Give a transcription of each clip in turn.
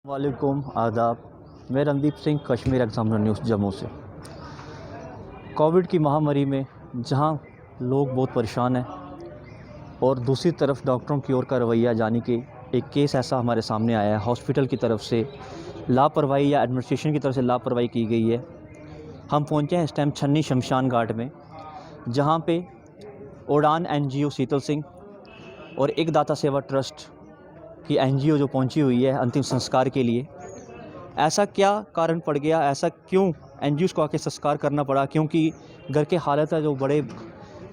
वालेकुम आदाब। मैं रणदीप सिंह, कश्मीर एग्जामिनर न्यूज़ जम्मू से। कोविड की महामारी में जहां लोग बहुत परेशान हैं और दूसरी तरफ डॉक्टरों की ओर का रवैया, यानी कि एक केस ऐसा हमारे सामने आया है, हॉस्पिटल की तरफ से लापरवाही या एडमिनिस्ट्रेशन की तरफ से लापरवाही की गई है। हम पहुंचे हैं इस टाइम छन्नी शमशान घाट में, जहां पे उड़ान एनजीओ शीतल सिंह और एक दाता सेवा ट्रस्ट की एनजीओ जो पहुंची हुई है अंतिम संस्कार के लिए। ऐसा क्या कारण पड़ गया, ऐसा क्यों एनजीओज़ को आके संस्कार करना पड़ा? क्योंकि घर के हालत है जो बड़े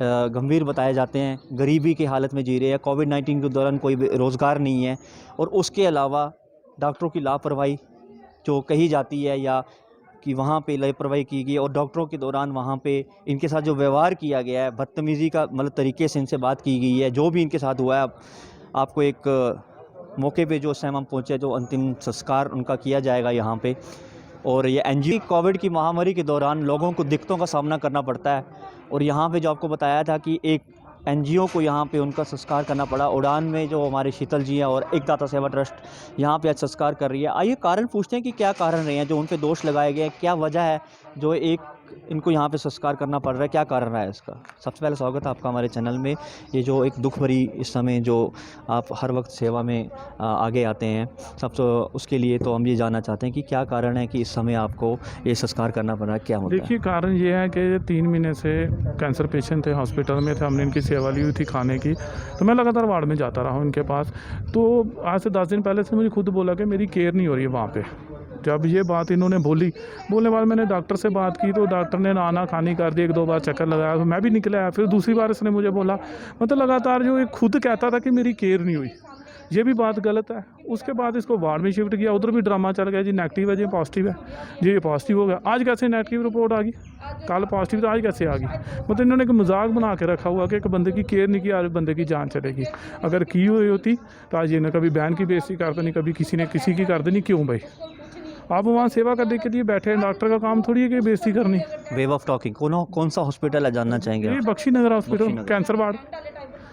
गंभीर बताए जाते हैं, गरीबी की हालत में जी रहे हैं, कोविड-19 के दौरान कोई रोज़गार नहीं है, और उसके अलावा डॉक्टरों की लापरवाही जो कही जाती है, या कि वहाँ पे लापरवाही की गई और डॉक्टरों के दौरान वहाँ पे इनके साथ जो व्यवहार किया गया है, बदतमीज़ी का मतलब तरीके से इनसे बात की गई है, जो भी इनके साथ हुआ है। आपको एक मौके पे जो उस टाइम हम पहुँचे, जो अंतिम संस्कार उनका किया जाएगा यहाँ पे। और ये एनजीओ कोविड की महामारी के दौरान लोगों को दिक्कतों का सामना करना पड़ता है, और यहाँ पे जो आपको बताया था कि एक एनजीओ को यहाँ पे उनका संस्कार करना पड़ा। उड़ान में जो हमारे शीतल जी हैं और एक दाता सेवा ट्रस्ट यहाँ पे आज संस्कार कर रही है। आइए कारण पूछते हैं कि क्या कारण रहे हैं जो उन पे दोष लगाए गए हैं, क्या वजह है जो एक इनको यहाँ पे संस्कार करना पड़ रहा है, क्या कारण रहा है इसका। सबसे पहले स्वागत है आपका हमारे चैनल में। ये जो एक दुख भरी इस समय जो आप हर वक्त सेवा में आगे आते हैं, सबसे उसके लिए तो हम ये जानना चाहते हैं कि क्या कारण है कि इस समय आपको ये संस्कार करना पड़ रहा है, क्या होता है? देखिए, कारण ये है कि 3 महीने से कैंसर पेशेंट थे, हॉस्पिटल में थे, हमने इनकी सेवा ली हुई थी खाने की, तो मैं लगातार वार्ड में जाता रहा हूँ इनके पास। तो आज से 10 दिन पहले से मुझे खुद बोला कि मेरी केयर नहीं हो रही है वहाँ पे। जब ये बात इन्होंने बोलने बाद मैंने डॉक्टर से बात की, तो डॉक्टर ने आना खानी कर दी, 1-2 बार चक्कर लगाया, तो मैं भी निकल आया। फिर दूसरी बार इसने मुझे बोला, मतलब लगातार जो ये खुद कहता था कि मेरी केयर नहीं हुई, ये भी बात गलत है। उसके बाद इसको वार्ड में शिफ्ट किया, उधर भी ड्रामा चल गया, जी नेगेटिव है, जी पॉजिटिव है, जी ये पॉजिटिव हो गया। आज कैसे नेगेटिव रिपोर्ट आ गई, कल पॉजिटिव, तो आज कैसे आ गई? मतलब इन्होंने एक मजाक बना के रखा हुआ कि एक बंदे की केयर नहीं की, आज बंदे की जान चलेगी। अगर की हुई होती तो आज ये ना कभी बहन की बेइज्जती करते नहीं, कभी किसी ने किसी की कर देनी। क्यों भाई? आप वहाँ सेवा करने के लिए बैठे हैं, डॉक्टर का काम थोड़ी है कि बेइज्जती करनी। वे ऑफ टॉकिंग कौन सा हॉस्पिटल है, जानना चाहेंगे ये आप? Bakshi Nagar hospital, Bakshi Nagar. Cancer ward.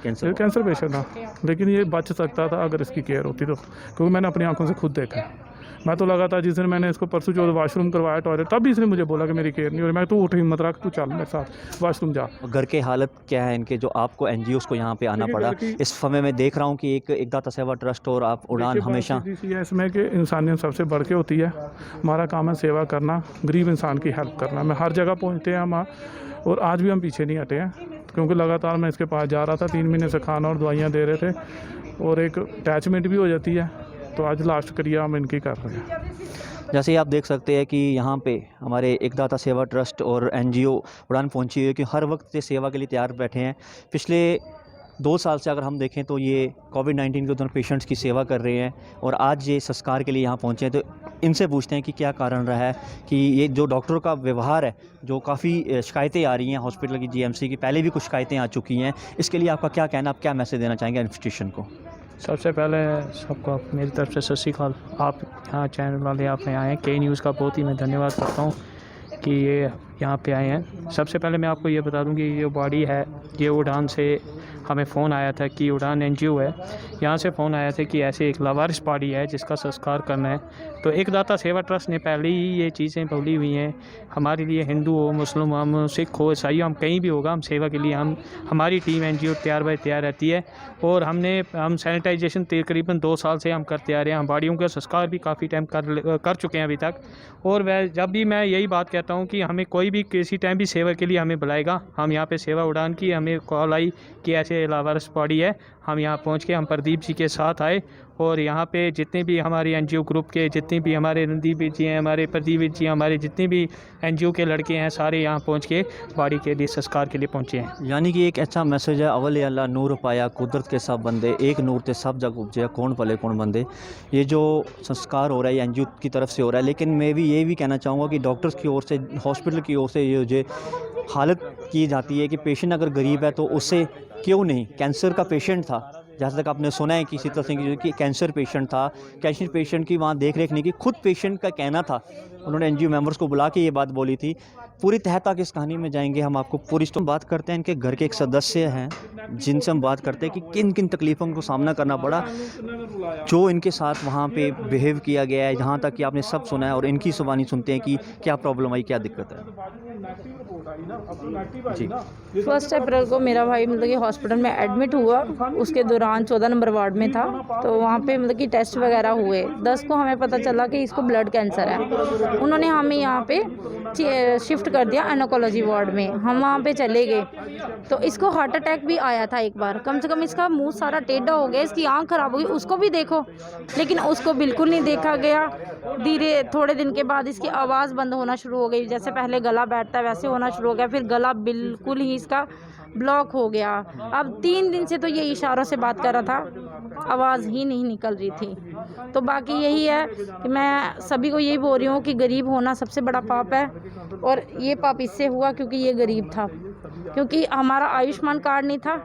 Cancer ये कैंसर पेशेंट था, लेकिन ये बच सकता था अगर इसकी केयर होती तो, क्योंकि मैंने अपनी आंखों से खुद देखा है। मैं तो लगातार जिस दिन मैंने इसको परसों जो वॉशरूम करवाया टॉयलेट, तब भी इसने मुझे बोला कि मेरी केयर नहीं हो रही। मैं तो उठ हिम्मत रख, तू चल मेरे साथ वॉशरूम जा। घर के हालत क्या है इनके, जो आपको एनजीओज़ को यहाँ पे आना देखिए, पड़ा? घर की- इस समय मैं देख रहा हूँ कि एक दाता सेवा ट्रस्ट और आप उड़ान देखिए, बात हमेशा सीधी सी है इसमें कि इंसानियत सबसे बढ़ के होती है। हमारा काम है सेवा करना, गरीब इंसान की हेल्प करना। मैं हर जगह पहुँचते हैं हम, और आज भी हम पीछे नहीं हटे हैं, क्योंकि लगातार मैं इसके पास जा रहा था। 3 महीने से खाना और दवाइयाँ दे रहे थे, और एक अटैचमेंट भी हो जाती है। तो आज लास्ट क्रिया हम इनकी कर रहे हैं। जैसे ही आप देख सकते हैं कि यहाँ पे हमारे एक दाता सेवा ट्रस्ट और एनजीओ उड़ान पहुँची हुई है कि हर वक्त ये सेवा के लिए तैयार बैठे हैं। पिछले 2 साल से अगर हम देखें तो ये कोविड-19 के दौरान पेशेंट्स की सेवा कर रहे हैं, और आज ये संस्कार के लिए यहाँ पहुँचे हैं। तो इनसे पूछते हैं कि क्या कारण रहा है कि ये जो डॉक्टरों का व्यवहार है, जो काफ़ी शिकायतें आ रही हैं हॉस्पिटल की, जीएमसी की पहले भी कुछ शिकायतें आ चुकी हैं, इसके लिए आपका क्या कहना, आप क्या मैसेज देना चाहेंगे एडमिनिस्ट्रेशन को? सबसे पहले सबको मेरी तरफ से सत श्री अकाल। आप यहाँ चैनल वाले आप यहाँ आए हैं, के न्यूज़ का बहुत ही मैं धन्यवाद करता हूँ कि ये यहाँ पे आए हैं। सबसे पहले मैं आपको ये बता दूँ कि ये बॉडी है, ये उड़ान से हमें फ़ोन आया था कि उड़ान एनजीओ है, यहाँ से फ़ोन आया था कि ऐसे एक लावारिस बॉडी है जिसका संस्कार करना है। तो एक दाता सेवा ट्रस्ट ने पहले ही ये चीज़ें बोली हुई हैं हमारे लिए, हिंदू हो, मुस्लिम हो, सिख हो, ईसाई हो, हम कहीं भी होगा, हम सेवा के लिए हमारी टीम एनजीओ तैयार बाय तैयार रहती है। और हम सैनिटाइजेशन तकरीबन 2 साल से हम करते आ रहे हैं। हम बॉडियों का संस्कार भी काफ़ी टाइम कर चुके हैं अभी तक। और वह जब भी मैं यही बात कहता हूँ कि हमें कोई भी किसी टाइम भी सेवा के लिए हमें बुलाएगा, हम यहाँ पे सेवा उड़ान की हमें कॉल आई कि ऐसे लावारिस बॉडी है, हम यहाँ पहुँच के हम प्रदीप जी के साथ आए, और यहाँ पे जितने भी हमारे एनजीओ ग्रुप के जितने भी हमारे रणदीप जी हैं, हमारे प्रदीप जी, हमारे जितने भी एनजीओ के लड़के हैं, सारे यहाँ पहुँच के बॉडी के लिए संस्कार के लिए पहुँचे हैं। यानी कि एक अच्छा मैसेज है, अवल अल्लाह नूर पाया कुदरत के सब बंदे, एक नूर ते सब जग उपजे कौन पले कौन बंदे। ये जो संस्कार हो रहा है एनजीओ की तरफ से हो रहा है, लेकिन मैं भी ये भी कहना चाहूँगा कि डॉक्टर्स की ओर से, हॉस्पिटल की ओर से ये जो हालत की जाती है कि पेशेंट अगर गरीब है तो उससे क्यों नहीं, कैंसर का पेशेंट था जहाँ तक आपने सुना है कि शीतल सिंह जो कि कैंसर पेशेंट था, कैंसर पेशेंट की वहाँ देख रेख नहीं की, खुद पेशेंट का कहना था, उन्होंने एनजीओ मेंबर्स को बुला के ये बात बोली थी। पूरी तह तक इस कहानी में जाएंगे हम, आपको पूरी स्टोरी बात करते हैं। इनके घर के एक सदस्य हैं जिनसे हम बात करते हैं कि किन किन तकलीफ़ों को सामना करना पड़ा, जो इनके साथ वहाँ पे बिहेव किया गया है। जहाँ तक कि आपने सब सुना है और इनकी ज़ुबानी सुनते हैं कि क्या प्रॉब्लम आई, क्या दिक्कत है। जी, 1 अप्रैल को मेरा भाई मतलब कि हॉस्पिटल में एडमिट हुआ। उसके दौरान 14 नंबर वार्ड में था, तो वहाँ पे मतलब कि टेस्ट वगैरह हुए। 10 को हमें पता चला कि इसको ब्लड कैंसर है। उन्होंने हमें यहाँ पे शिफ्ट कर दिया एनोकोलॉजी वार्ड में। हम वहाँ पे चले गए तो इसको हार्ट अटैक भी आया था एक बार। कम से कम इसका मुंह सारा टेढ़ा हो गया, इसकी आँख खराब हो गई, उसको भी देखो, लेकिन उसको बिल्कुल नहीं देखा गया। धीरे थोड़े दिन के बाद इसकी आवाज़ बंद होना शुरू हो गई, जैसे पहले गला बैठता है वैसे होना शुरू हो गया। फिर गला बिल्कुल ही इसका ब्लॉक हो गया। अब 3 दिन से तो ये इशारों से बात कर रहा था, आवाज़ ही नहीं निकल रही थी। तो बाकी यही है कि मैं सभी को यही बोल रही हूँ कि गरीब होना सबसे बड़ा पाप है, और ये पाप इससे हुआ क्योंकि ये गरीब था, क्योंकि हमारा आयुष्मान कार्ड नहीं था,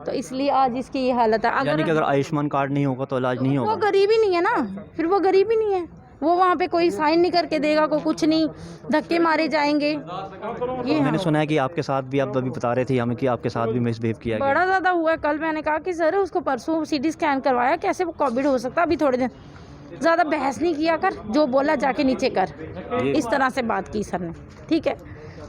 तो इसलिए आज इसकी ये हालत है। यानी कि अगर आयुष्मान कार्ड नहीं होगा तो इलाज नहीं वो होगा। गरीब ही नहीं है ना, फिर वो गरीब ही नहीं है। वो वहाँ पे कोई साइन नहीं करके देगा, को कुछ नहीं, धक्के मारे जाएंगे। ये मैंने सुना है कि आपके साथ भी, आप अभी बता रहे थे हमें कि आपके साथ भी मिसबिहेव किया गया। बड़ा ज़्यादा हुआ है। कल मैंने कहा कि सर उसको परसों सीटी स्कैन करवाया, कैसे वो कोविड हो सकता है। अभी थोड़े दिन ज़्यादा बहस नहीं किया कर, जो बोला जाके नीचे कर, इस तरह से बात की सर ने, ठीक है।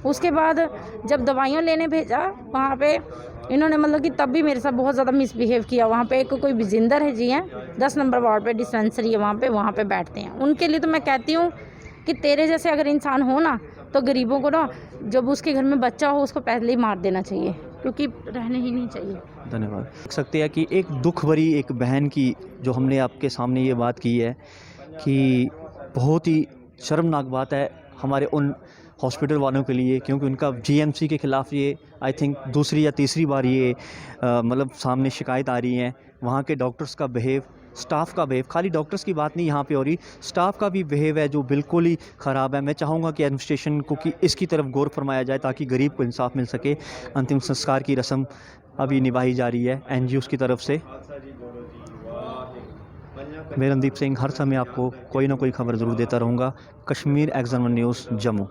उसके बाद जब दवाइयाँ लेने भेजा वहाँ पे इन्होंने मतलब कि तब भी मेरे साथ बहुत ज़्यादा मिसबिहेव किया। वहाँ पे एक कोई विजिंदर है जी हैं, 10 नंबर वार्ड पे डिस्पेंसरी है, वहाँ पे बैठते हैं। उनके लिए तो मैं कहती हूँ कि तेरे जैसे अगर इंसान हो ना, तो गरीबों को ना, जब उसके घर में बच्चा हो उसको पहले ही मार देना चाहिए, क्योंकि रहने ही नहीं चाहिए। धन्यवाद। देख सकते हैं कि एक दुख भरी एक बहन की जो हमने आपके सामने ये बात की है कि बहुत ही शर्मनाक बात है हमारे उन हॉस्पिटल वालों के लिए, क्योंकि उनका जीएमसी के ख़िलाफ़ ये आई थिंक दूसरी या तीसरी बार ये मतलब सामने शिकायत आ रही है। वहाँ के डॉक्टर्स का बिहेव, स्टाफ का बिहेव, खाली डॉक्टर्स की बात नहीं यहाँ पे हो रही, स्टाफ का भी बिहेव है जो बिल्कुल ही ख़राब है। मैं चाहूँगा कि एडमिनिस्ट्रेशन को कि इसकी तरफ गौर फरमाया जाए ताकि गरीब को इंसाफ मिल सके। अंतिम संस्कार की रस्म अभी निभाई जा रही है एनजीओज़ की तरफ से। मैं रणदीप सिंह हर समय आपको कोई ना कोई खबर ज़रूर देता रहूँगा। Kashmir examiner news Jammu.